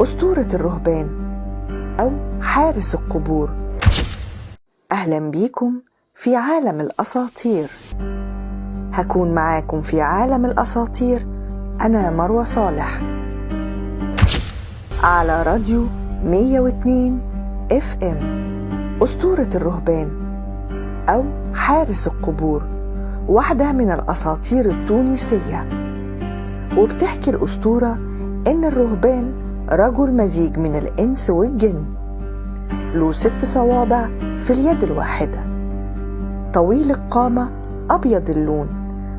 أسطورة الرهبان أو حارس القبور. أهلا بيكم في عالم الأساطير. هكون معاكم في عالم الأساطير أنا مروة صالح على راديو 102 FM. أسطورة الرهبان أو حارس القبور واحدة من الأساطير التونسية، وبتحكي الأسطورة إن الرهبان رجل مزيج من الإنس والجن، له 6 صوابع في اليد الواحدة، طويل القامة، أبيض اللون،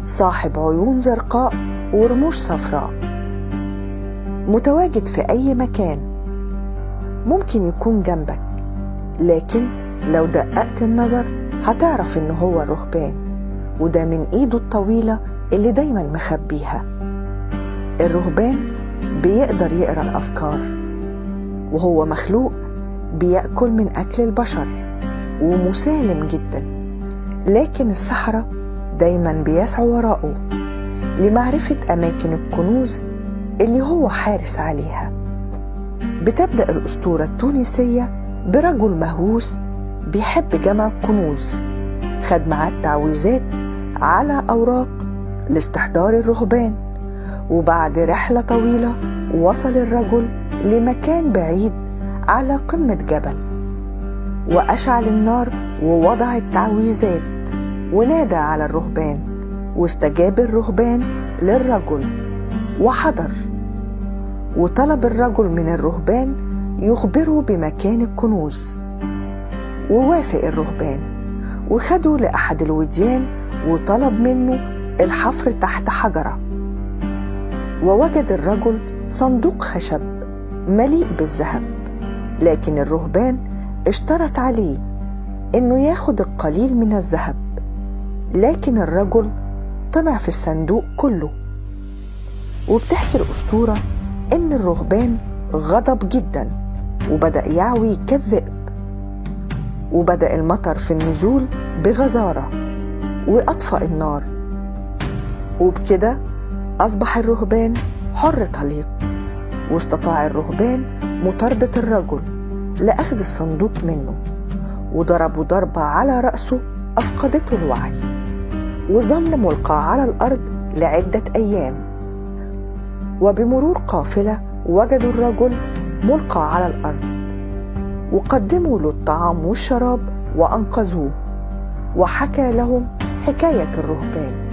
صاحب عيون زرقاء ورموش صفراء، متواجد في أي مكان، ممكن يكون جنبك، لكن لو دققت النظر هتعرف إنه هو الرهبان، وده من إيده الطويلة اللي دايما مخبيها. الرهبان بيقدر يقرأ الأفكار، وهو مخلوق بيأكل من أكل البشر ومسالم جدا، لكن السحرة دايما بيسعوا وراءه لمعرفة أماكن الكنوز اللي هو حارس عليها. بتبدأ الأسطورة التونسية برجل مهووس بيحب جمع الكنوز، خد معاه التعويذات على أوراق لاستحضار الرهبان، وبعد رحلة طويلة وصل الرجل لمكان بعيد على قمة جبل، وأشعل النار ووضع التعويذات ونادى على الرهبان، واستجاب الرهبان للرجل وحضر، وطلب الرجل من الرهبان يخبره بمكان الكنوز، ووافق الرهبان وخدوا لأحد الوديان وطلب منه الحفر تحت حجرة، ووجد الرجل صندوق خشب مليء بالذهب، لكن الرهبان اشترط عليه انه ياخد القليل من الذهب، لكن الرجل طمع في الصندوق كله. وبتحكي الأسطورة ان الرهبان غضب جدا وبدأ يعوي كالذئب، وبدأ المطر في النزول بغزارة وأطفأ النار، وبكده أصبح الرهبان حر طليق، واستطاع الرهبان مطاردة الرجل لأخذ الصندوق منه، وضربوا ضربة على رأسه أفقدته الوعي، وظل ملقى على الأرض لعدة أيام. وبمرور قافلة وجدوا الرجل ملقى على الأرض، وقدموا له الطعام والشراب وأنقذوه، وحكى لهم حكاية الرهبان.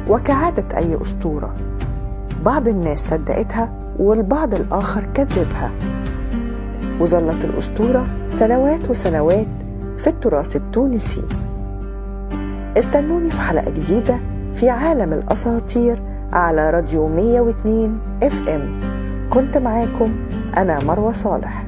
وكعادة أي أسطورة، بعض الناس صدقتها والبعض الآخر كذبها، وظلت الأسطورة سنوات وسنوات في التراث التونسي. استنوني في حلقة جديدة في عالم الأساطير على راديو 102 FM. كنت معاكم أنا مروة صالح.